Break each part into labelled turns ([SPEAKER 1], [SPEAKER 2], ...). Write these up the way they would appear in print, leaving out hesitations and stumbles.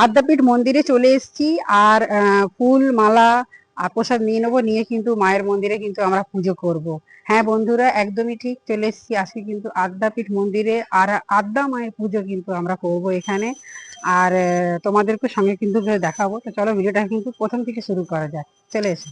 [SPEAKER 1] আদ্যাপীঠ মন্দিরে চলে এসেছি, আর ফুল মালা আর প্রসাদ নিয়ে নেবো, নিয়ে কিন্তু মায়ের মন্দিরে কিন্তু আমরা পুজো করব। হ্যাঁ বন্ধুরা, একদমই ঠিক, চলে এসেছি আজকে কিন্তু আদ্যাপীঠ মন্দিরে, আর আদ্যা মায়ের পুজো কিন্তু আমরা করব এখানে। আর তোমাদেরকে সঙ্গে কিন্তু দেখাবো। তো চলো ভিডিওটা কিন্তু প্রথম থেকে শুরু করা যায়, চলে এসো।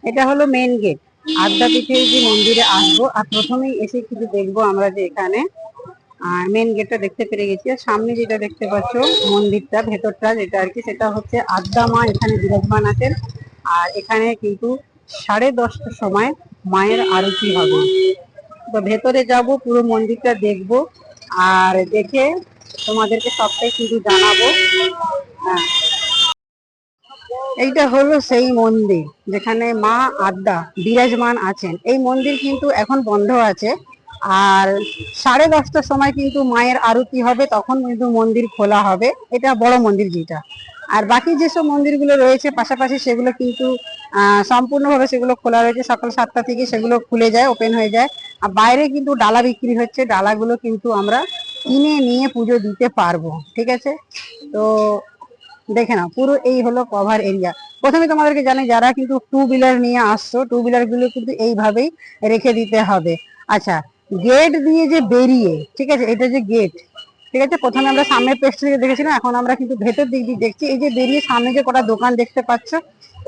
[SPEAKER 1] এটা হলো মেন গেট। আদ্যাপীঠের যে মন্দিরে আসবো, আর প্রথমেই এসে কিন্তু দেখবো আমরা যে এখানে মেন গেটটা দেখতে পেরে গেছি। আর সামনে যেটা দেখতে পাচ্ছ মন্দিরটা, ভেতরটা যেটা আর কি, সেটা হচ্ছে আদ্যা মা এখানে বিরাজমান আছেন। আর এখানে কিন্তু 10:30টার সময় মায়ের আরতি হবে। তো ভেতরে যাব, পুরো মন্দিরটা দেখব, আর দেখে তোমাদেরকে সবটাই কিন্তু জানাবো। হ্যাঁ, এইটা হলো সেই মন্দির যেখানে মা আদ্যা বিরাজমান আছেন। এই মন্দির কিন্তু এখন বন্ধ আছে, আর 10:30টার সময় কিন্তু মায়ের আরতি হবে, তখন কিন্তু মন্দির খোলা হবে। এটা বড় মন্দির যেটা। আর বাকি যেসব মন্দিরগুলো রয়েছে পাশাপাশি, সেগুলো কিন্তু সম্পূর্ণভাবে সেগুলো খোলা রয়েছে, সকাল 7টা থেকে সেগুলো খুলে যায়, ওপেন হয়ে যায়। আর বাইরে কিন্তু ডালা বিক্রি হচ্ছে, ডালাগুলো কিন্তু আমরা কিনে নিয়ে পুজো দিতে পারবো। ঠিক আছে, তো দেখে নাও, পুরো এই হলো কভার এরিয়া। প্রথমে তোমাদেরকে জানি, যারা কিন্তু টু হুইলার নিয়ে আসছো, টু হুইলার গুলো কিন্তু এইভাবেই রেখে দিতে হবে। আচ্ছা, গেট দিয়ে যে বেরিয়ে, ঠিক আছে, এটা যে গেট, ঠিক আছে, প্রথমে আমরা সামনের পেজ থেকে দেখেছিলাম, এখন আমরা কিন্তু ভেতর দিক দিয়ে দেখছি। এই যে বেরিয়ে সামনে যে কটা দোকান দেখতে পাচ্ছ,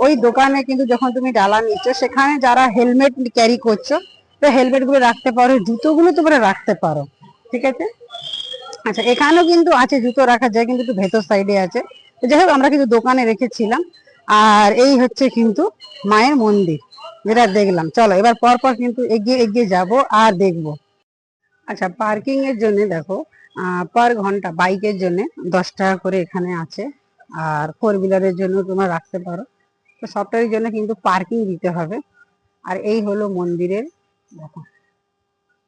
[SPEAKER 1] ওই দোকানে কিন্তু যখন তুমি ডালা নিচ্ছ, সেখানে যারা হেলমেট ক্যারি করছো, তো হেলমেট গুলো রাখতে পারো, জুতোগুলো তোমরা রাখতে পারো। ঠিক আছে, আচ্ছা, এখানেও কিন্তু আছে জুতো রাখার জায়গা, কিন্তু একটু ভেতর সাইডে আছে। তো যাই হোক, আমরা কিন্তু দোকানে রেখেছিলাম। আর এই হচ্ছে কিন্তু মায়ের মন্দির যেটা দেখলাম। চলো এবার পর পর কিন্তু এগিয়ে এগিয়ে যাব আর দেখবো। আচ্ছা, পার্কিং এর জন্য দেখো, পার ঘন্টা বাইকের জন্য 10 টাকা করে এখানে আছে, আর ফোর হুইলারের জন্য তোমরা রাখতে পারো। তো সবটার জন্য কিন্তু পার্কিং দিতে হবে। আর এই হলো মন্দিরের, দেখো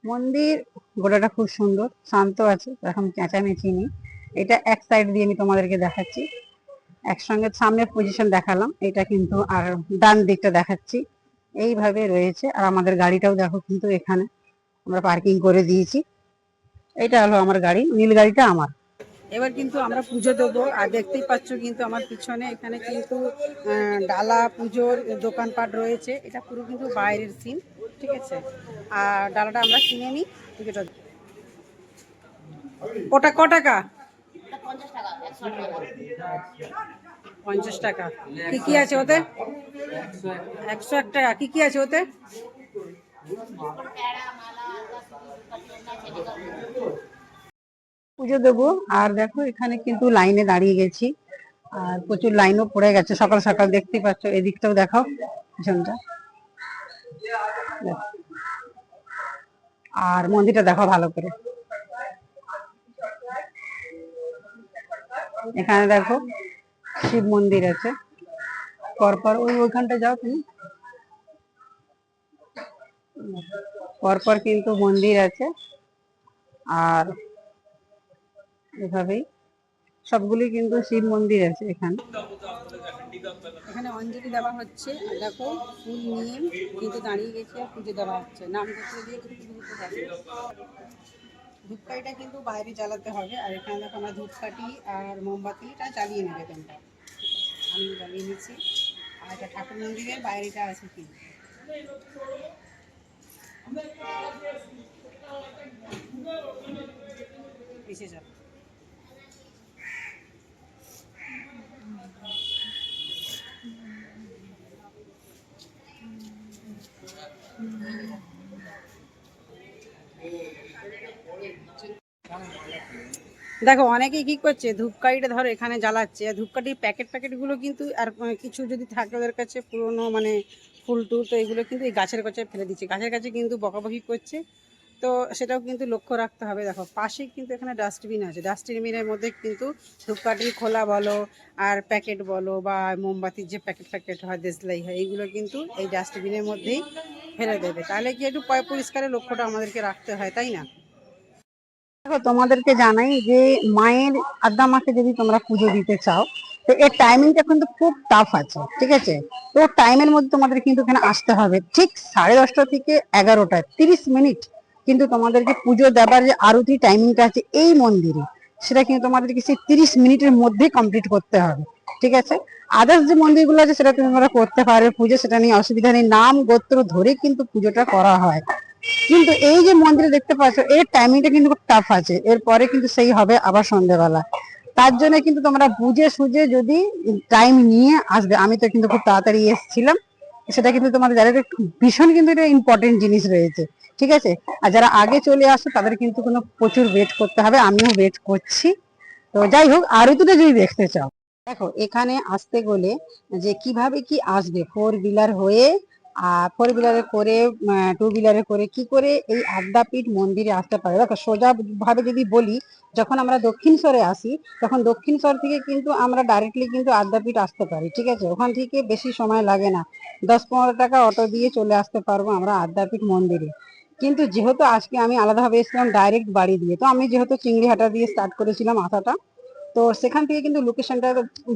[SPEAKER 1] মন্দির গোটাটা খুব সুন্দর, শান্ত আছে, এখন চেঁচামেচি নেই। এটা এক সাইড দিয়ে আমি তোমাদেরকে দেখাচ্ছি, একসঙ্গে সামনের পজিশন দেখালাম, এটা কিন্তু আর ডান দিকটা দেখাচ্ছি। এইভাবে রয়েছে। আর আমাদের গাড়িটাও দেখো কিন্তু এখানে আমরা পার্কিং করে দিয়েছি। এটা হলো আমার গাড়ি, নীল গাড়িটা আমার। এবার কিন্তু আমরা পুজো দেবো, আর দেখতেই পাচ্ছ কিন্তু আমার পিছনে এখানে কিন্তু ডালা পুজোর দোকানপাট রয়েছে। এটা পুরো কিন্তু বাইরের সিন, ঠিক আছে। আর ডালাটা আমরা কিনে নিই। ওটা ক টাকা? 50 টাকা। কি কি আছে ওতে? 101 টাকা। কি কি আছে ওতে? পুজো দেবো, আর দেখো এখানে কিন্তু লাইনে দাঁড়িয়ে গেছি, আর প্রচুর লাইনও পড়ে গেছে সকাল সকাল, দেখতেই পাচ্ছ। এদিকটাও দেখাও, পিছনটা দেখো। আর মন্দিরটা দেখো ভালো করে, এখানে দেখো শিব মন্দির আছে। পরপর ওইখানটা যাও তুমি, পরপর কিন্তু মন্দির আছে। আর এভাবেই সবগুলি কিন্তু শিব মন্দির আছে এখানে। এখানে অঞ্জলি দেওয়া হচ্ছে, আর দেখো ফুল নিয়ে কিন্তু দাঁড়িয়ে গেছে, পুজো দেওয়া হচ্ছে, নাম করতে দিয়ে কিন্তু পুজো দিতে যাচ্ছে। ধূপকাঠিটা কিন্তু বাইরে জ্বালাতে হবে, আর এখানে দেখো আমরা ধূপকাঠি আর মোমবাতিটা জ্বালিয়ে নেবে তোমরা। আমি জ্বালিয়ে নিচ্ছি। আর এটা ঠাকুর মন্দিরের বাইরেটা আছে কিন্তু। এসে যাবে। দেখো অনেকেই কি করছে, ধূপকাঠিটা ধরো এখানে জ্বালাচ্ছে, আর ধূপকাঠির প্যাকেটগুলো কিন্তু, আর কিছু যদি থাকে ওদের কাছে পুরোনো মানে ফুল টুল, তো এগুলো কিন্তু এই গাছের কাছে ফেলে দিচ্ছে, গাছের কাছে কিন্তু বকাবকি করছে। তো সেটাও কিন্তু লক্ষ্য রাখতে হবে। দেখো পাশেই কিন্তু এখানে ডাস্টবিন আছে, ডাস্টবিনের মধ্যে কিন্তু ধূপকাঠির খোলা বলো, আর প্যাকেট বলো, বা মোমবাতির যে প্যাকেট হয়, দেশলাই হয়, এইগুলো কিন্তু এই ডাস্টবিনের মধ্যেই ফেলে দেবে। তাহলে কি একটু পরিষ্কারের লক্ষ্যটা আমাদেরকে রাখতে হয়, তাই না? দেখো তোমাদেরকে জানাই যে মায়ের আদ্যা মাকে যদি তোমরা পুজো দিতে চাও, তো এর টাইমিংটা কিন্তু খুব টাফ আছে, ঠিক আছে? তো টাইমের মধ্যে তোমাদের কিন্তু এখানে আসতে হবে ঠিক 10:30 থেকে 11টা 30 মিনিট। কিন্তু তোমাদেরকে পুজো দেবার যে আরতি টাইমিংটা আছে এই মন্দিরে, সেটা কিন্তু তোমাদেরকে সেই 30 মিনিটের মধ্যে কমপ্লিট করতে হবে, ঠিক আছে? আদার্স যে মন্দিরগুলো আছে সেটা তোমরা করতে পারবে পুজো, সেটা নিয়ে অসুবিধা নেই, নাম গোত্র ধরে কিন্তু পুজোটা করা হয়। কিন্তু এই যে মন্দিরে দেখতে পাচ্ছ এর টাইমিংটা কিন্তু খুব টাফ আছে, এরপরে কিন্তু সেই হবে আবার সন্ধ্যেবেলা। তার জন্য কিন্তু তোমরা বুঝে সুঝে যদি টাইম নিয়ে আসবে। আমি তো কিন্তু খুব তাড়াতাড়ি এসেছিলাম, সেটা কিন্তু তোমাদের যাদের ভীষণ কিন্তু এটা ইম্পর্টেন্ট জিনিস রয়েছে, ঠিক আছে? আর যারা আগে চলে আসো তাদের কিন্তু কোনো প্রচুর ওয়েট করতে হবে, আমিও ওয়েট করছি। তো যাই হোক, আরতিটা যদি দেখতে চাও, দেখো এখানে আসতে গেলে যে কিভাবে কি আসবে, 4 হুইলার হয়ে আর 4 হুইলারে করে, 2 হুইলারে করে কি করে এই আদ্যাপীঠ মন্দিরে আসতে পারে। দেখো সোজা ভাবে যদি বলি, যখন আমরা দক্ষিণেশ্বরে আসি তখন দক্ষিণেশ্বর থেকে কিন্তু আমরা ডাইরেক্টলি কিন্তু আদ্যাপীঠ আসতে পারি, ঠিক আছে? ওখান থেকে বেশি সময় লাগে না, 10-15 টাকা অটো দিয়ে চলে আসতে পারবো আমরা আদ্যাপীঠ মন্দিরে। কিন্তু যেহেতু আজকে আমি আলাদাভাবে এসেছিলাম ডাইরেক্ট বাড়ি দিয়ে, তো আমি যেহেতু চিংড়িহাটা দিয়ে স্টার্ট করেছিলাম আসাটা, তো সেখান থেকে কিন্তু লোকেশনটা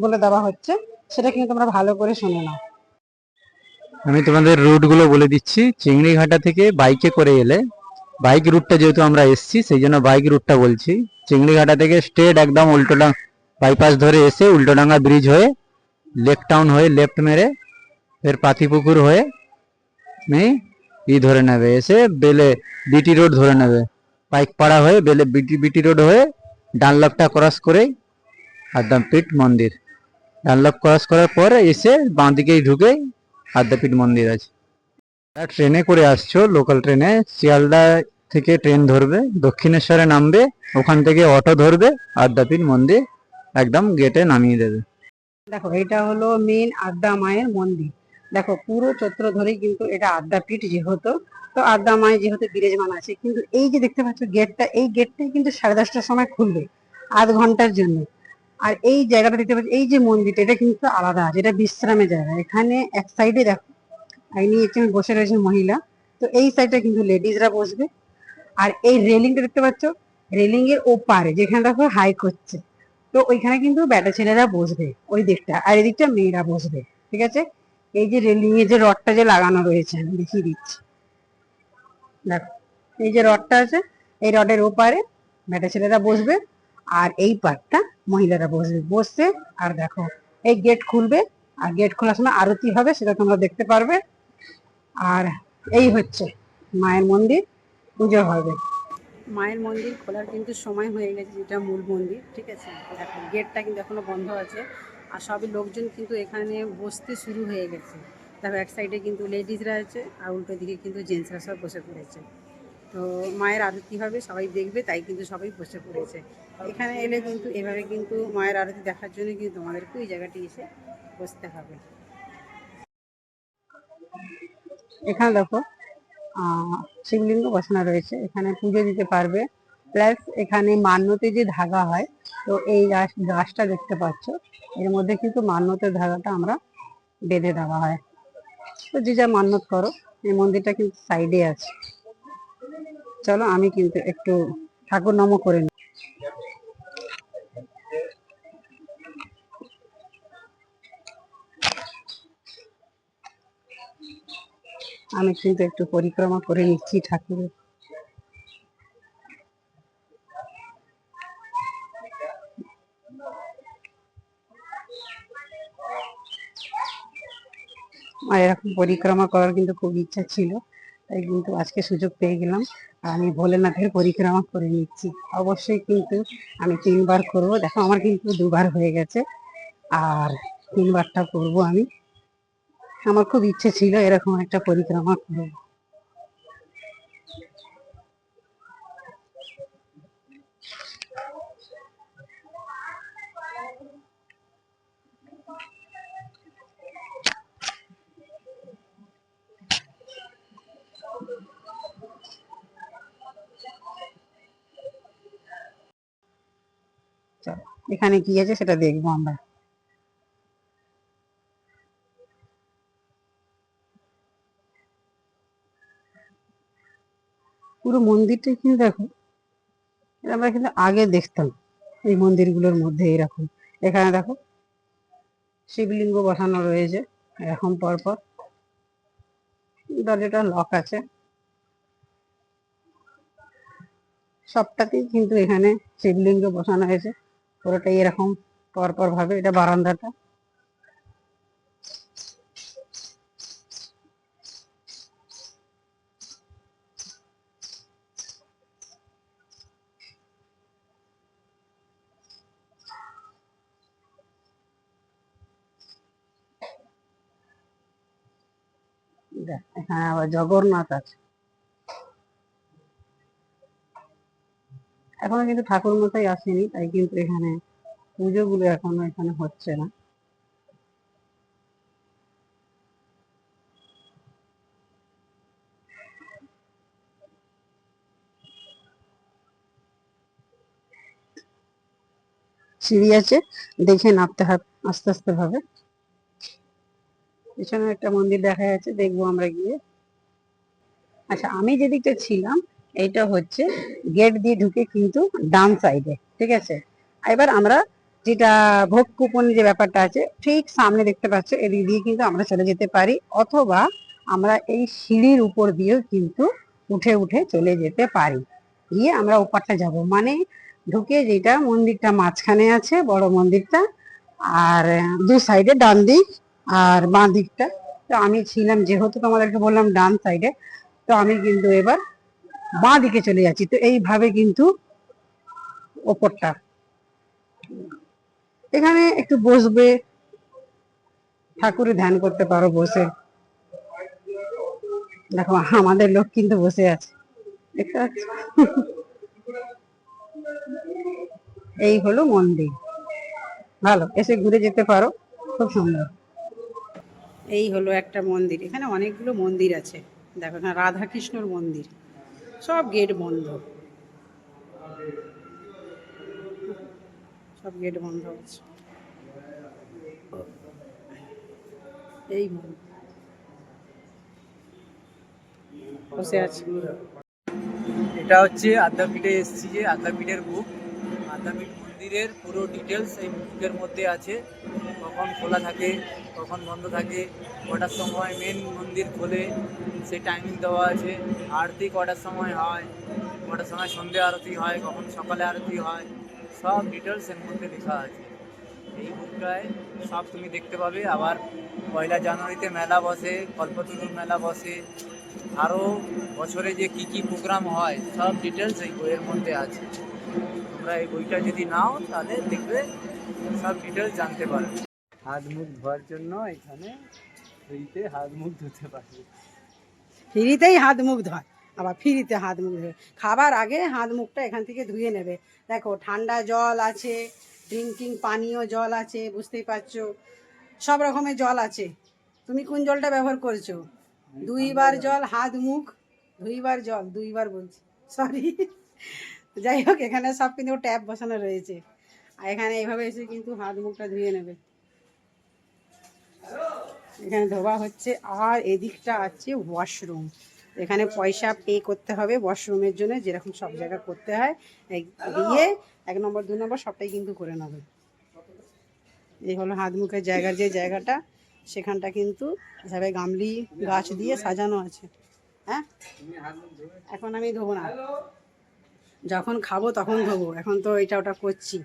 [SPEAKER 1] বলে দেওয়া হচ্ছে, সেটা কিন্তু তোমরা ভালো করে শুনে নাও।
[SPEAKER 2] আমি তোমাদের রুট গুলো বলে দিচ্ছি। চিংড়িঘাটা থেকে বাইকে করে এলে, বাইক রুটটা যেহেতু আমরা এসছি সেই জন্য বাইক রুটটা বলছি। চিংড়িঘাটা থেকে স্ট্রেট একদম উল্টোডাঙ্গা বাইপাস ধরে এসে উল্টোডাঙ্গা ব্রিজ হয়ে লেক টাউন হয়ে লেফট মেরে ফের পাতিপুকুর হয়ে ধরে নেবে, এসে বেলে বিটি রোড ধরে নেবে, পাইকপাড়া হয়ে বেলে বিটি বিটি রোড হয়ে ডানলপটা ক্রস করে আদ্যাপীঠ মন্দির। ডানলপ ক্রস করার পর এসে বাঁ দিকেই ঢুকে আদ্যাপীঠ মন্দির আছে। ট্রেনে করে আসছো, লোকাল ট্রেনে শিয়ালদা থেকে ট্রেন ধরবে, দক্ষিণেশ্বরে নামবে, ওখান থেকে অটো ধরবে, আদ্যাপীঠ মন্দির একদম গেটে নামিয়ে দেবে।
[SPEAKER 1] দেখো এটা হলো মেন আদ্যা মায়ের মন্দির। দেখো পুরো চত্র ধরে কিন্তু এটা আদ্যাপীঠ যেহেতু, তো আদ্যা মায়ের যেহেতু বিরাজমান আছে, কিন্তু এই যে দেখতে পাচ্ছ গেটটা, এই গেটটাই কিন্তু 10:30টার সময় খুলবে, আধ ঘন্টার জন্য। আর এই জায়গাটা দেখতে পাচ্ছ, এই যে মন্দিরটা, এটা কিন্তু আলাদা আছে, এটা বিশ্রামের জায়গা। এখানে এক সাইডে দেখো আইনি একজন বসে রয়েছে মহিলা, তো এই সাইডটা কিন্তু লেডিজরা বসবে। আর এই রেলিংটা দেখতে পাচ্ছ, রেলিং এর ওপারে যেখানে দেখো হাই করছে, তো ওইখানে কিন্তু ব্যাটা ছেলেরা বসবে ওই দিকটা, আর এদিকটা মেয়েরা বসবে, ঠিক আছে? এই যে রেলিং এর যে রডটা যে লাগানো রয়েছে আমি দেখিয়ে দিচ্ছি, দেখো এই যে রডটা আছে, এই রডের ওপারে ব্যাটা ছেলেরা বসবে, আর এই পাটটা মহিলারা বসবে, বসছে। আর দেখো এই গেট খুলবে, আর গেট খোলার সময় আরতি হবে, সেটা তোমরা দেখতে পারবে। আর এই হচ্ছে মায়ের মন্দির, পুজো হবে। মায়ের মন্দির খোলার কিন্তু সময় হয়ে গেছে, যেটা মূল মন্দির, ঠিক আছে? দেখো গেটটা কিন্তু এখনো বন্ধ আছে, আর সবই লোকজন কিন্তু এখানে বসতে শুরু হয়ে গেছে। দেখো এক সাইডে কিন্তু লেডিজরা আছে, আর উল্টো দিকে কিন্তু জেন্টসরা সব বসে পড়েছে। তো মায়ের আরতি হবে, সবাই দেখবে, তাই কিন্তু সবাই বসে পড়েছে। এখানে এলে কিন্তু এভাবে কিন্তু মায়ের আরতি দেখার জন্য কিন্তু তোমাদেরকে ওই জায়গাটি এসে বসতে হবে। এখানে দেখো শিবলিঙ্গ বসানো রয়েছে, এখানে পুজো দিতে পারবে। প্লাস এখানে মান্যতে যে ধাগা হয়, তো এই গাছটা দেখতে পাচ্ছ, এর মধ্যে কিন্তু মান্যতের ধাগাটা আমরা বেঁধে দেওয়া হয়। তো যে যা মান্যত করো। এই মন্দিরটা কিন্তু সাইডে আছে। চলো আমি কিন্তু একটু ঠাকুর নাম করে নিই। আমি কিন্তু একটু পরিক্রমা করে নিচ্ছি ঠাকুরের। আর এরকম পরিক্রমা করার কিন্তু খুব ইচ্ছা ছিল, তাই কিন্তু আজকে সুযোগ পেয়ে গেলাম। আর আমি ভোলেনাথের পরিক্রমা করে নিচ্ছি। অবশ্যই কিন্তু আমি 3বার করব, দেখো আমার কিন্তু 2বার হয়ে গেছে, আর 3বারটা করব আমি। আমার খুব ইচ্ছে ছিল এরকম একটা পরিক্রমা করব। চলো এখানে কি আছে সেটা দেখবো আমরা। পুরো মন্দিরটা কিন্তু দেখো এটা আমরা কিন্তু আগে দেখতাম এই মন্দিরগুলোর মধ্যে এরকম। এখানে দেখো শিবলিঙ্গ বসানো রয়েছে এরকম পরপর, দরজাটা লক আছে। সবটাতেই কিন্তু এখানে শিবলিঙ্গ বসানো হয়েছে, পুরোটাই এরকম পরপর ভাবে। এটা বারান্দাটা। দেখ, এখানে আবার জগন্নাথ আছে। এখনো কিন্তু ঠাকুর মশাই আসেনি, তাই কিন্তু এখানে পুজো গুলো এখনো এখানে হচ্ছে না। সিঁড়ি আছে, দেখে নামতে হবে আস্তে আস্তে ভাবে। পিছনে একটা মন্দির দেখা যাচ্ছে, দেখবো আমরা গিয়ে। আচ্ছা, আমি যেদিকটা ছিলাম এইটা হচ্ছে গেট দিয়ে ঢুকে কিন্তু ডান সাইডে, ঠিক আছে। এবার আমরা যেটা ভোগ কুপন যে ব্যাপারটা আছে, ঠিক সামনে দেখতে পাচ্ছ, এদিক দিয়ে কিন্তু আমরা চলে যেতে পারি, অথবা আমরা এই সিঁড়ির উপর দিয়েও কিন্তু উঠে উঠে চলে যেতে পারি। গিয়ে আমরা ওপারটা যাব, মানে ঢুকে যেটা মন্দিরটা মাঝখানে আছে বড় মন্দিরটা, আর দু সাইডে ডান দিক আর বাঁ দিকটা। তো আমি ছিলাম, যেহেতু তোমাদেরকে বললাম ডান সাইডে, তো আমি কিন্তু এবার বাঁ দিকে চলে যাচ্ছি। তো এইভাবে কিন্তু ওপরটা, এখানে একটু বসবে, ঠাকুরের ধ্যান করতে পারো বসে। দেখো আমাদের লোক কিন্তু বসে আছে, দেখতে পাচ্ছ? এই হলো মন্দির, ভালো, এসে ঘুরে যেতে পারো, খুব সুন্দর। এই হলো একটা মন্দির। এখানে অনেকগুলো মন্দির আছে, দেখো না, রাধা কৃষ্ণর মন্দির। সব গেট বন্ধ, সব গেট বন্ধ আছে। এই মন্দির বসে আছে।
[SPEAKER 2] এটা হচ্ছে আদ্যাপীঠে এসেছি, যে আদ্যাপীঠের বুক। আদ্যাপীঠ মন্দিরের পুরো ডিটেলস এই বুকের মধ্যে আছে। কখন খোলা থাকে, কখন বন্ধ থাকে, কটার সময় মেন মন্দির খোলে সেই টাইমিং দেওয়া আছে। আরতি কটার সময় হয়, কটার সময় সন্ধ্যে আরতি হয়, কখন সকালে আরতি হয়, সব ডিটেলস এর মধ্যে লেখা আছে। এই বুকটায় সব তুমি দেখতে পাবে। আবার 1 জানুয়ারিতে মেলা বসে, কল্পতরুর মেলা বসে, আরও বছরে যে কি কি প্রোগ্রাম হয় সব ডিটেলস এই বইয়ের মধ্যে আছে। তোমরা এই বইটা যদি নাও তাহলে দেখবে সব ডিটেলস জানতে পারবে। হাত মুখ ধোয়ার জন্য এখানে ফ্রিতে হাত মুখ ধুতে পারবে।
[SPEAKER 1] ফ্রিতেই হাত মুখ ধোয়, আবার ফ্রিতে হাত মুখ ধোয়। খাবার আগে হাত মুখটা এখান থেকে ধুয়ে নেবে। দেখো ঠান্ডা জল আছে, ড্রিঙ্কিং পানীয় জল আছে, বুঝতেই পারছো, সব রকমের জল আছে। তুমি কোন জলটা ব্যবহার করছো? 2বার জল, হাত মুখ 2বার জল, 2বার বলছি, সরি। যাই হোক, এখানে সব কিন্তু ট্যাপ বসানো রয়েছে, আর এখানে এইভাবে এসে কিন্তু হাত মুখটা ধুয়ে নেবে। এখানে ধোয়া হচ্ছে। আর এদিকটা আছে ওয়াশরুম, এখানে পয়সা পে করতে হবে ওয়াশরুমের জন্য, যেরকম সব জায়গা করতে হয়। দিয়ে 1 নম্বর 2 নম্বর সবটাই কিন্তু করে নেবে। এই হলো হাত মুখের জায়গার যে জায়গাটা, সেখানটা কিন্তু এভাবে গামলি গাছ দিয়ে সাজানো আছে। হ্যাঁ, এখন আমি ধোবো না, যখন খাবো তখন ধোবো, এখন তো এটা ওটা করছি।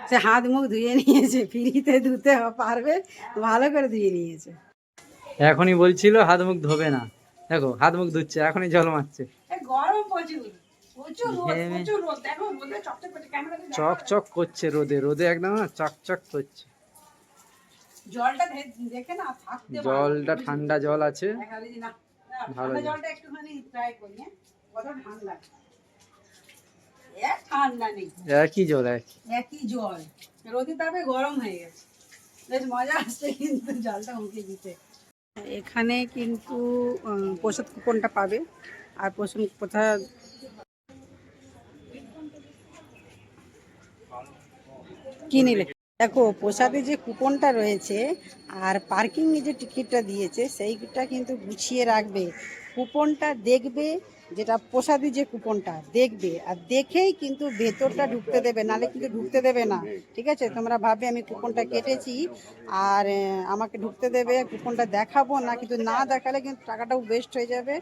[SPEAKER 1] সে হাত মুখ ধুয়ে নিয়েছে, ফ্রিতে ধুতে পারবে, ভালো করে ধুয়ে নিয়েছে।
[SPEAKER 2] এখনই বলছিল হাত মুখ ধোবে না, দেখো হাত মুখ ধুচ্ছে, এখনই জল মারছে।
[SPEAKER 1] গরম প্রচুর, প্রচুর রোদ,
[SPEAKER 2] ঘেমে
[SPEAKER 1] প্রচুর রোদ। দেখো রোদে চকচক করছে, ক্যামেরাতে দেখো।
[SPEAKER 2] চকচক করছে রোদে, রোদে একদম না চকচক করছে।
[SPEAKER 1] জলটা দেখে না থাকতে পারো না,
[SPEAKER 2] জলটা
[SPEAKER 1] বুঝলি?
[SPEAKER 2] ঠান্ডা জল আছে,
[SPEAKER 1] দেখা দিদি না,
[SPEAKER 2] ভালো
[SPEAKER 1] ঠান্ডা
[SPEAKER 2] জল।
[SPEAKER 1] জলটা একটুখানি ট্রাই করি। হ্যাঁ, কত ঠান্ডা, ঠান্ডা নেই,
[SPEAKER 2] একই জল,
[SPEAKER 1] একই জল, রোদে তাপে গরম হয়ে গেছে। বেশ মজা আসছে কিন্তু জলটা মুখে দিতে। এখানে কিন্তু প্রসাদ কুপনটা পাবে। আর প্রসাদ কোথা কি নিলে? দেখো প্রসাদে যে কুপনটা রয়েছে আর পার্কিং এ যে টিকিটটা দিয়েছে সেইটা কিন্তু গুছিয়ে রাখবে। কুপনটা দেখবে, যেটা প্রসাদী যে কুপনটা দেখবে আর দেখেই কিন্তু ভেতরটা ঢুকতে দেবে, নালে কিন্তু ঢুকতে দেবে না। ঠিক আছে, তোমরা ভাববে আমি কুপনটা কেটেছি আর আমাকে ঢুকতে দেবে, কুপনটা দেখাবো না, কিন্তু না দেখালে কিন্তু টাকাটাও ওয়েস্ট হয়ে যাবে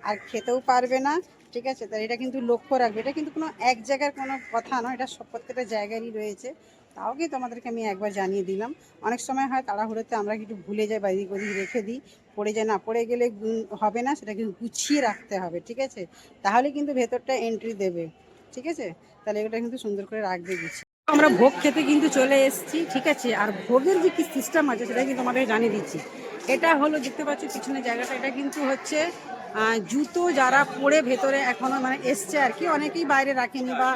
[SPEAKER 1] আর খেতেও পারবে না। ঠিক আছে, তাই এটা কিন্তু লক্ষ্য রাখবে। এটা কিন্তু কোনো এক জায়গার কোনো কথা নয়, এটা সব প্রত্যেকটা জায়গারই রয়েছে। তাও কি তোমাদেরকে আমি একবার জানিয়ে দিলাম। অনেক সময় হয় তাড়াহুড়োতে আমরা কিন্তু ভুলে যাই বা এদিক ওদিক রেখে দিই, পড়ে যায়, না পড়ে গেলে হবে না, সেটা কিন্তু গুছিয়ে রাখতে হবে। ঠিক আছে, তাহলে কিন্তু ভেতরটা এন্ট্রি দেবে। ঠিক আছে, তাহলে এটা কিন্তু সুন্দর করে রাখবে গুছিয়ে। আমরা ভোগ খেতে কিন্তু চলে এসেছি। ঠিক আছে, আর ভোগের যে কি সিস্টেম আছে সেটা কিন্তু তোমাদের জানিয়ে দিচ্ছি। এটা হলো দেখতে পাচ্ছ পিছনে জায়গাটা, এটা কিন্তু হচ্ছে জুতো যারা পরে ভেতরে এখনো মানে এসছে আর কি, অনেকেই বাইরে রাখেনি বা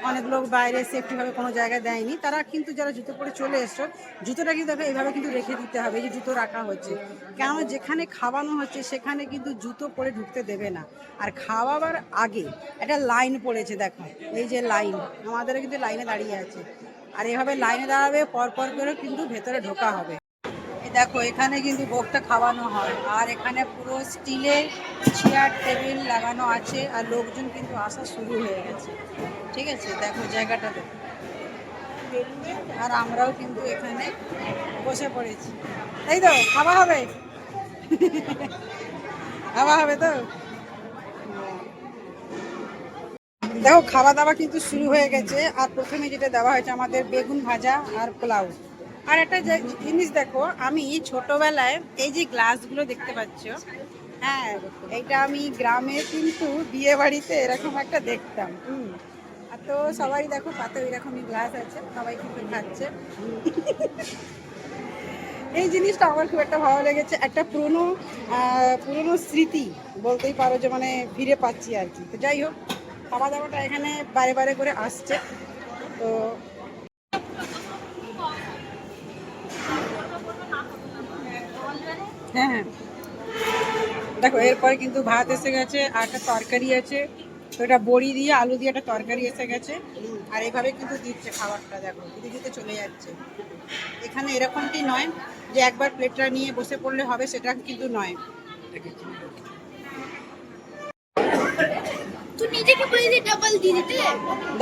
[SPEAKER 1] অনেক লোক বাইরে সেফটিভাবে কোনো জায়গায় দেয়নি, তারা কিন্তু যারা জুতো পরে চলে এসছো জুতোটা কিন্তু দেখো এইভাবে কিন্তু রেখে দিতে হবে। এই যে জুতো রাখা হচ্ছে, কেন যেখানে খাওয়ানো হচ্ছে সেখানে কিন্তু জুতো পরে ঢুকতে দেবে না। আর খাওয়াবার আগে একটা লাইন পড়েছে, দেখো এই যে লাইন, আমাদের কিন্তু লাইনে দাঁড়িয়ে আছে আর এভাবে লাইনে দাঁড়াবে, পর পর করে কিন্তু ভেতরে ঢোকা হবে। এই দেখো এখানে কিন্তু ভোগটা খাওয়ানো হয় আর এখানে পুরো স্টিলের চেয়ার টেবিল লাগানো আছে আর লোকজন কিন্তু আসা শুরু হয়ে গেছে। ঠিক আছে, দেখো জায়গাটা দেখো, আর আমরাও কিন্তু এখানে বসে পড়েছি। তাই তো, খাওয়া হবে, খাওয়া হবে তো। দেখো খাওয়া দাওয়া কিন্তু শুরু হয়ে গেছে আর প্রথমে যেটা দেওয়া হয়েছে আমাদের বেগুন ভাজা আর পোলাও। আর একটা জিনিস দেখো, আমি ছোটবেলায় এই যে গ্লাসগুলো দেখতে পাচ্ছ, হ্যাঁ, এইটা আমি গ্রামে কিন্তু বিয়ে বাড়িতে এরকম একটা দেখতাম। আর তো সবাই দেখো পাতে এরকমই গ্লাস আছে, সবাই কিন্তু খাচ্ছে। এই জিনিসটা আমার খুব একটা ভালো লেগেছে, একটা পুরনো পুরনো স্মৃতি বলতেই পারো, যে মানে ফিরে পাচ্ছি আর কি। তো যাই হোক, খাওয়া দাওয়াটা এখানে বারে বারে করে আসছে। তো হ্যাঁ হ্যাঁ, দেখো এরপরে কিন্তু ভাত এসে গেছে আর একটা তরকারি আছে। তো এটা বড়ি দিয়ে আলু দিয়ে একটা তরকারি এসে গেছে। আর এইভাবে কিন্তু দিচ্ছে খাবারটা, দেখো দিতে দিতে চলে যাচ্ছে। এখানে এরকমটি নয় যে একবার প্লেটটা নিয়ে বসে পড়লে হবে, সেটা কিন্তু নয়।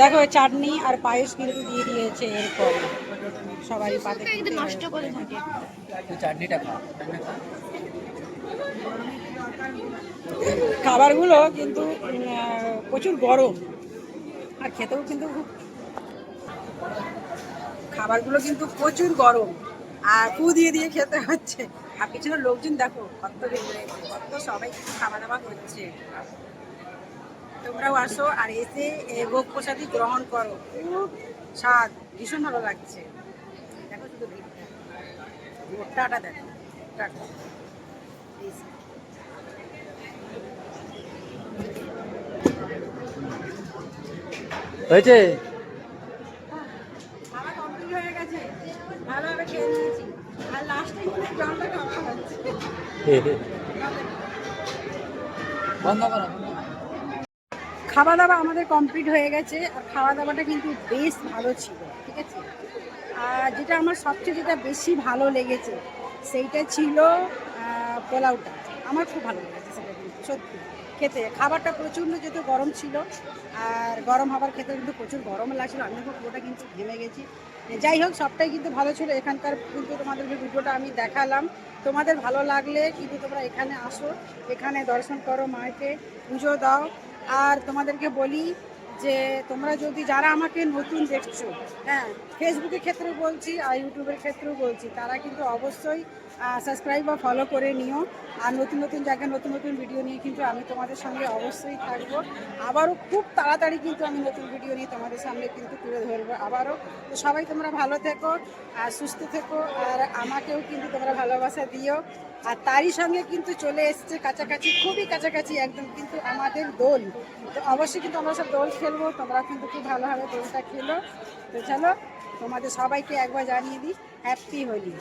[SPEAKER 1] দেখো চাটনি আর পায়েস কিন্তু দিয়ে দিয়েছে এরপরে, সবাই পাতে নষ্ট করে থাকে। খাবারগুলো কিন্তু প্রচুর গরম আর খেতেও কিন্তু খুব, খাবারগুলো কিন্তু প্রচুর গরম আর ফু দিয়ে দিয়ে খেতে হচ্ছে। আর পিছনে লোকজন দেখো কত বেশি রয়েছে, কত সবাই কিন্তু খাওয়া দাওয়া করছে। তোমরাও আসো আর এসে ভোগ প্রসাদী গ্রহণ করো, খুব স্বাদ, ভীষণ ভালো লাগছে। দেখো শুধু ভিড়টা, ভোটটা দেখো, ভোটটা।
[SPEAKER 2] হয়েছে।
[SPEAKER 1] খাওয়া কমপ্লিট হয়ে গেছে, ভালোভাবে খেয়ে নিয়েছি আর লাস্টে জলটা খাওয়া হচ্ছে।
[SPEAKER 2] বন্ধ করো।
[SPEAKER 1] খাওয়া দাওয়া আমাদের কমপ্লিট হয়ে গেছে আর খাওয়া দাওয়াটা কিন্তু বেশ ভালো ছিল। ঠিক আছে, আর যেটা আমার সবচেয়ে যেটা বেশি ভালো লেগেছে সেইটা ছিল পোলাওটা। আমার খুব ভালো লেগেছে সেটা, কিন্তু সত্যি খেতে খাবারটা প্রচণ্ড যেহেতু গরম ছিল আর গরম খাবার খেতে কিন্তু প্রচুর গরম লাগছিল, আমি খুব পুরোটা কিন্তু ঘেমে গেছি। যাই হোক, সবটাই কিন্তু ভালো ছিল। এখানকার কিন্তু তোমাদের যে ভিডিওটা আমি দেখালাম, তোমাদের ভালো লাগলে কিন্তু তোমরা এখানে আসো, এখানে দর্শন করো, মাকে পুজো দাও। আর তোমাদেরকে বলি যে তোমরা যদি যারা আমাকে নতুন দেখছো, হ্যাঁ, ফেসবুকের ক্ষেত্রেও বলছি আর ইউটিউবের ক্ষেত্রেও বলছি, তারা কিন্তু অবশ্যই সাবস্ক্রাইব বা ফলো করে নিও। আর নতুন নতুন জায়গায় নতুন নতুন ভিডিও নিয়ে কিন্তু আমি তোমাদের সঙ্গে অবশ্যই থাকবো। আবারও খুব তাড়াতাড়ি কিন্তু আমি নতুন ভিডিও নিয়ে তোমাদের সামনে কিন্তু তুলে ধরবো আবারও। তো সবাই তোমরা ভালো থেকো আর সুস্থ থেকো, আর আমাকেও কিন্তু তোমরা ভালোবাসা দিও। আর তারই সঙ্গে কিন্তু চলে এসছে কাছাকাছি, খুবই কাছাকাছি একদম কিন্তু আমাদের দোল। তো অবশ্যই কিন্তু আমরা সব দোল খেলবো, তোমরা কিন্তু খুব ভালোভাবে দোলটা খেলো। তো চলো, তোমাদের সবাইকে একবার জানিয়ে দিই হ্যাপি হোলি।